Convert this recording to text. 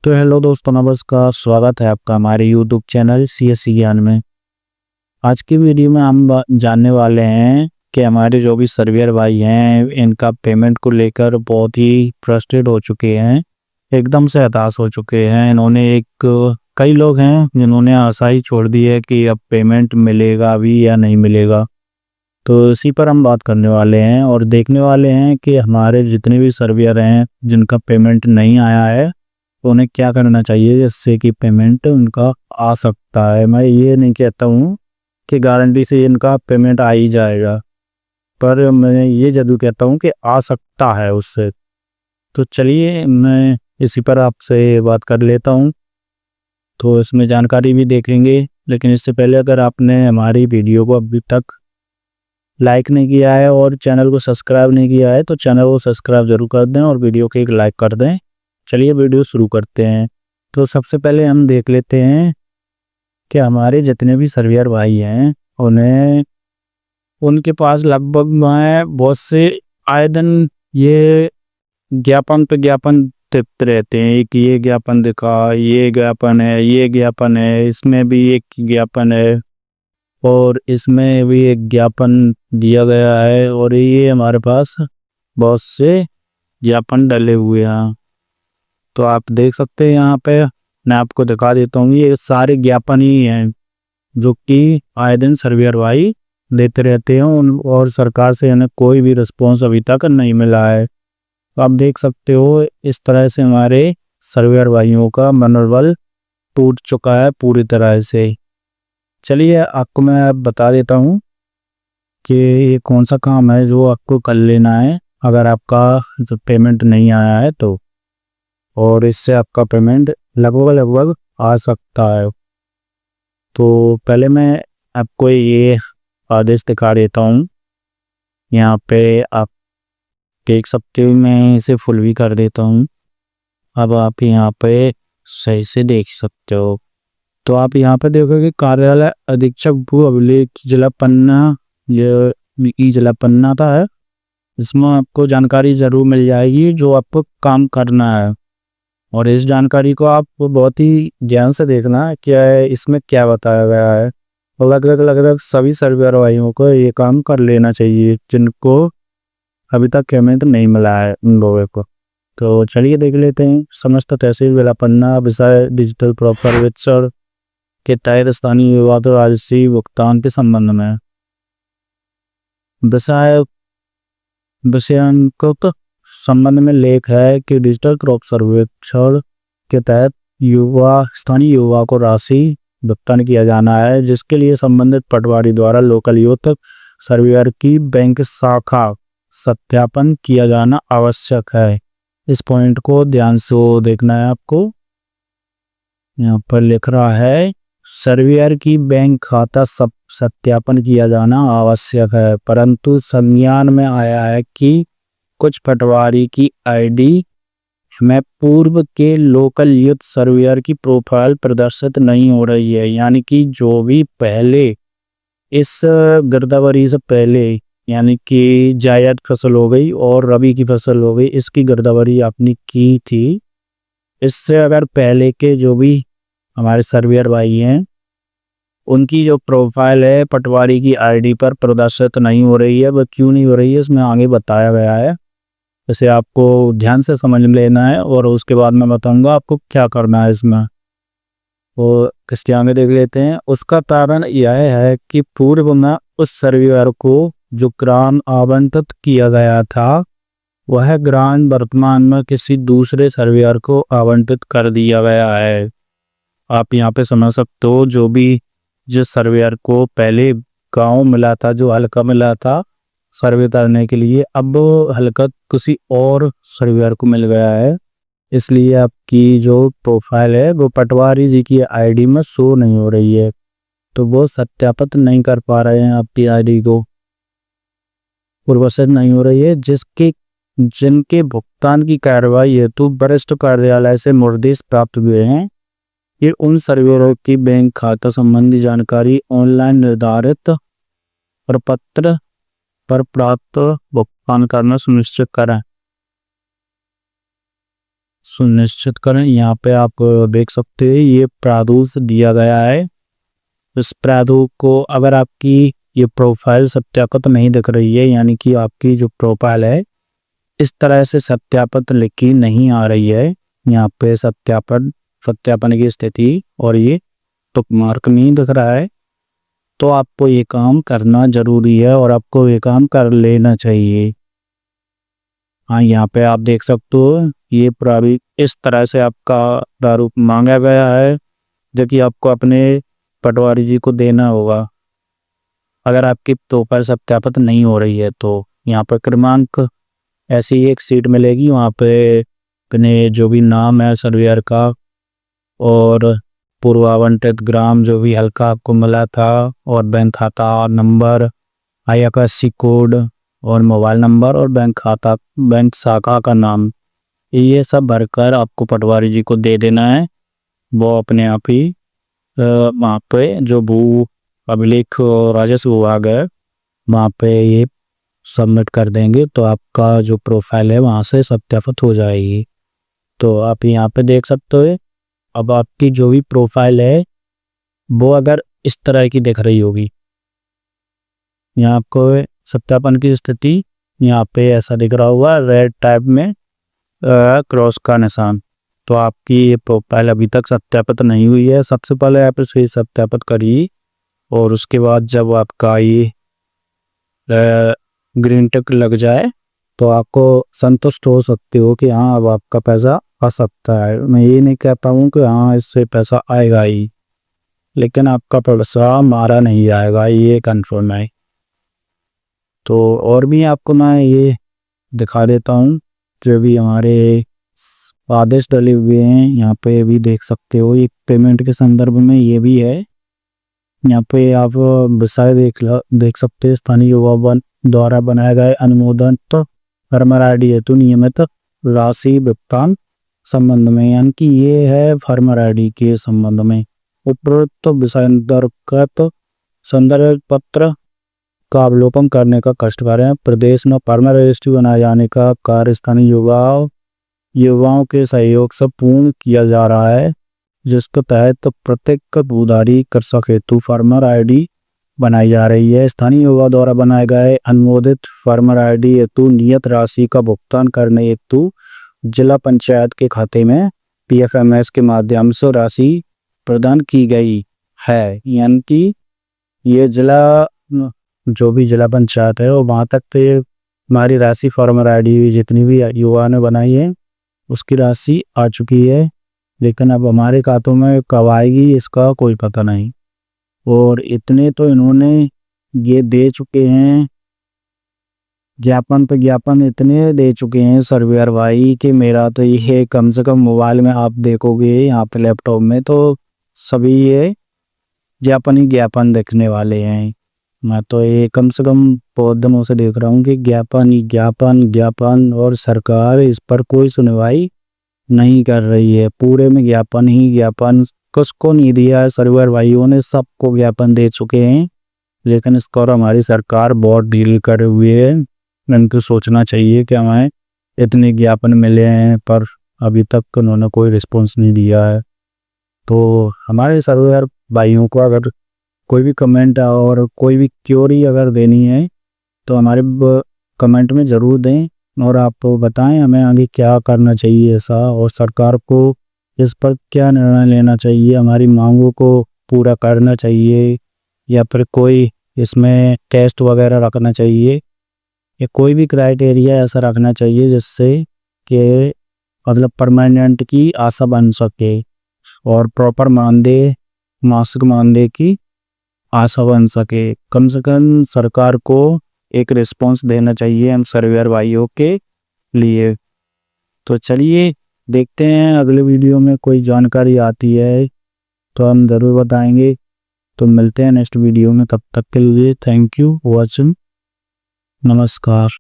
तो हेलो दोस्तों, नमस्कार। स्वागत है आपका हमारे यूट्यूब चैनल सीएससी ज्ञान में। आज की वीडियो में हम जानने वाले हैं कि हमारे जो भी सर्वेयर भाई हैं इनका पेमेंट को लेकर बहुत ही फ्रस्ट्रेट हो चुके हैं, एकदम से हताश हो चुके हैं। इन्होंने कई लोग हैं जिन्होंने आशा ही छोड़ दी है कि अब पेमेंट मिलेगा भी या नहीं मिलेगा। तो इसी पर हम बात करने वाले हैं और देखने वाले हैं कि हमारे जितने भी सर्वेयर हैं जिनका पेमेंट नहीं आया है तो उन्हें क्या करना चाहिए जिससे कि पेमेंट उनका आ सकता है। मैं ये नहीं कहता हूँ कि गारंटी से इनका पेमेंट आ ही जाएगा, पर मैं ये ज़रूर कहता हूँ कि आ सकता है उससे। तो चलिए मैं इसी पर आपसे बात कर लेता हूँ, तो इसमें जानकारी भी देखेंगे। लेकिन इससे पहले अगर आपने हमारी वीडियो को अभी तक लाइक नहीं किया है और चैनल को सब्सक्राइब नहीं किया है तो चैनल को सब्सक्राइब ज़रूर कर दें और वीडियो को एक लाइक कर दें। चलिए वीडियो शुरू करते हैं। तो सबसे पहले हम देख लेते हैं कि हमारे जितने भी सर्वेयर भाई हैं उन्हें उनके पास लगभग मैं बहुत से आए दिन ये ज्ञापन पे ज्ञापन टिपते रहते हैं। एक ये ज्ञापन दिखा, ये ज्ञापन है, ये ज्ञापन है, इसमें भी एक ज्ञापन है और इसमें भी एक ज्ञापन दिया गया है और ये हमारे पास बहुत से ज्ञापन डले हुए हैं। तो आप देख सकते हैं यहाँ पे, मैं आपको दिखा देता हूँ। ये सारे ज्ञापन ही हैं जो कि आए दिन सर्वेयर भाई देते रहते हैं और सरकार से इन्हें कोई भी रिस्पॉन्स अभी तक नहीं मिला है। तो आप देख सकते हो इस तरह से हमारे सर्वेयर भाइयों का मनोबल टूट चुका है पूरी तरह से। चलिए आपको मैं बता देता हूँ कि ये कौन सा काम है जो आपको कर लेना है अगर आपका जो पेमेंट नहीं आया है तो, और इससे आपका पेमेंट लगभग लगभग आ सकता है। तो पहले मैं आपको ये आदेश दिखा देता हूँ। यहाँ पे आप देख सकते हो, मैं इसे फुल भी कर देता हूँ। अब आप यहाँ पे सही से देख सकते हो। तो आप यहाँ पे देखोगे कार्यालय अधीक्षक भू अभिलेख जिला पन्ना, ये ई जिला पन्ना का है। इसमें आपको जानकारी ज़रूर मिल जाएगी जो आपको काम करना है और इस जानकारी को आप बहुत ही ध्यान से देखना है क्या है इसमें क्या बताया गया है। लगभग सभी सर्वेयर भाइयों को ये काम कर लेना चाहिए जिनको अभी तक पेमेंट नहीं मिला है उन लोगों को। तो चलिए देख लेते हैं। समस्त तहसील जिला पन्ना विषय डिजिटल क्रॉप सर्वेक्षण के तहत स्थानीय विवाद और राजस्व भुगतान के संबंध में विषय विषयांक संबंध में लेख है कि डिजिटल क्रॉप सर्वेक्षण के तहत स्थानीय युवा को राशि भुगतान किया जाना है जिसके लिए संबंधित पटवारी द्वारा लोकल यूथ सर्वेयर की बैंक शाखा सत्यापन किया जाना आवश्यक है। इस पॉइंट को ध्यान से देखना है आपको। यहाँ पर लिख रहा है सर्वेयर की बैंक खाता सत्यापन किया जाना आवश्यक है, परंतु संज्ञान में आया है कि कुछ पटवारी की आईडी में पूर्व के लोकल यूथ सर्वेयर की प्रोफाइल प्रदर्शित नहीं हो रही है। यानी कि जो भी पहले इस गिरदावरी से पहले, यानी कि जायद फसल हो गई और रबी की फसल हो गई, इसकी गिरदावरी आपने की थी, इससे अगर पहले के जो भी हमारे सर्वेयर भाई हैं उनकी जो प्रोफाइल है पटवारी की आईडी पर प्रदर्शित नहीं हो रही है, वह क्यों नहीं हो रही है इसमें आगे बताया गया है। इसे आपको ध्यान से समझ लेना है और उसके बाद मैं बताऊंगा आपको क्या करना है इसमें। तो इसके आगे देख लेते हैं। उसका कारण यह है कि पूर्व में उस सर्वेयर को जो ग्राम आवंटित किया गया था वह ग्राम वर्तमान में किसी दूसरे सर्वेयर को आवंटित कर दिया गया है। आप यहाँ पे समझ सकते हो जो भी जिस सर्वेयर को पहले गांव मिला था, जो हल्का मिला था सर्वे करने के लिए, अब हल्का किसी और सर्वेयर को मिल गया है। इसलिए आपकी जो प्रोफाइल है वो पटवारी जी की आईडी में शो नहीं हो रही है, तो वो सत्यापित नहीं कर पा रहे हैं आपकी आईडी को, पूर्वसित नहीं हो रही है, जिनके भुगतान की कार्रवाई हेतु वरिष्ठ कार्यालय से निर्देश प्राप्त हुए हैं। ये उन सर्वेयरों की बैंक खाता संबंधी जानकारी ऑनलाइन निर्धारित प्रपत्र पर प्राप्त भुगतान करना सुनिश्चित करें। सुनिश्चित करें। यहाँ पे आप देख सकते हैं ये प्रारूप दिया गया है। इस प्रारूप को अगर आपकी ये प्रोफाइल सत्यापित नहीं दिख रही है, यानी कि आपकी जो प्रोफाइल है इस तरह से सत्यापित लिखी नहीं आ रही है, यहाँ पे सत्यापन की स्थिति और ये टिक मार्क नहीं दिख रहा है, तो आपको ये काम करना ज़रूरी है और आपको ये काम कर लेना चाहिए। हाँ, यहाँ पे आप देख सकते हो ये प्रारूप इस तरह से आपका प्रारूप मांगा गया है, जो कि आपको अपने पटवारी जी को देना होगा अगर आपकी प्रोफाइल सत्यापित नहीं हो रही है। तो यहाँ पर क्रमांक ऐसी एक सीट मिलेगी, वहाँ पे अपने जो भी नाम है सर्वेयर का और पूर्व आवंटित ग्राम जो भी हल्का आपको मिला था और बैंक खाता नंबर, IFSC कोड और मोबाइल नंबर और बैंक शाखा का नाम, ये सब भरकर आपको पटवारी जी को दे देना है। वो अपने आप ही वहाँ पे जो भू अभिलेख और राजस्व विभाग है वहाँ पे ये सबमिट कर देंगे, तो आपका जो प्रोफाइल है वहाँ से सत्यापित हो जाएगी। तो आप यहाँ पे देख सकते हो अब आपकी जो भी प्रोफाइल है वो अगर इस तरह की दिख रही होगी, यहाँ आपको सत्यापन की स्थिति यहाँ पे ऐसा दिख रहा होगा रेड टाइप में क्रॉस का निशान, तो आपकी ये प्रोफाइल अभी तक सत्यापित नहीं हुई है। सबसे पहले आप इसे सत्यापित करिए और उसके बाद जब आपका ये ग्रीन टिक लग जाए तो आपको संतुष्ट हो सकते हो कि हाँ अब आपका पैसा आ सकता है। मैं ये नहीं कहता हूँ कि हाँ इससे पैसा आएगा ही, लेकिन आपका पैसा मारा नहीं आएगा, ये कंफर्म है। तो और भी आपको मैं ये दिखा देता हूँ जो भी हमारे आदेश डले हुए हैं, यहाँ पे भी देख सकते हो एक पेमेंट के संदर्भ में ये भी है। यहाँ पे आप विषय देख सकते हैं स्थानीय युवा द्वारा बनाया गया अनुमोदन तो फार्मर ID हेतु नियमित राशि भुगतान संबंध में, यानी कि ये है फार्मर ID के संबंध में उपरोक्त विषय अंतर्गत संदर्भ पत्र का अवलोकन करने का कष्ट करें। प्रदेश में फार्मर रजिस्ट्री बनाए जाने का कार्य स्थानीय युवाओं के सहयोग से पूर्ण किया जा रहा है, जिसके तहत प्रत्येक भूधारी कृषक हेतु फार्मर ID बनाई जा रही है। स्थानीय युवा द्वारा बनाए गए अनुमोदित फार्मर ID हेतु नियत राशि का भुगतान करने हेतु जिला पंचायत के खाते में PFMS के माध्यम से राशि प्रदान की गई है, यानी कि ये जो भी जिला पंचायत है वो वहाँ तक तो ये हमारी राशि फार्मर ID जितनी भी युवा ने बनाई है उसकी राशि आ चुकी है, लेकिन अब हमारे खातों में कब आएगी इसका कोई पता नहीं। और इतने तो इन्होंने ये दे चुके हैं, ज्ञापन पे ज्ञापन इतने दे चुके हैं सर्वेयर भाई कि मेरा तो ये कम से कम मोबाइल में आप देखोगे यहाँ पे लैपटॉप में तो सभी ये ज्ञापन ही ज्ञापन देखने वाले हैं। मैं तो ये कम से कम बहुत दिनों से देख रहा हूँ कि ज्ञापन ही ज्ञापन ज्ञापन, और सरकार इस पर कोई सुनवाई नहीं कर रही है। पूरे में ज्ञापन ही ज्ञापन, किसको नहीं दिया है सर्वेयर भाइयों ने, सबको ज्ञापन दे चुके हैं, लेकिन इसका और हमारी सरकार बहुत डील करे हुए है। इनको सोचना चाहिए कि हमें इतने ज्ञापन मिले हैं पर अभी तक उन्होंने कोई रिस्पॉन्स नहीं दिया है। तो हमारे सर्वेयर भाइयों को अगर कोई भी कमेंट और कोई भी क्योरी अगर देनी है तो हमारे कमेंट में ज़रूर दें और आप बताएं हमें आगे क्या करना चाहिए ऐसा, और सरकार को इस पर क्या निर्णय लेना चाहिए, हमारी मांगों को पूरा करना चाहिए या फिर कोई इसमें टेस्ट वगैरह रखना चाहिए या कोई भी क्राइटेरिया ऐसा रखना चाहिए जिससे कि मतलब परमानेंट की आशा बन सके और प्रॉपर मासिक मानदेय की आशा बन सके। कम से कम सरकार को एक रिस्पांस देना चाहिए हम सर्वेयर भाइयों के लिए। तो चलिए देखते हैं अगले वीडियो में कोई जानकारी आती है तो हम ज़रूर बताएंगे। तो मिलते हैं नेक्स्ट वीडियो में, तब तक के लिए थैंक यू वॉचिंग, नमस्कार।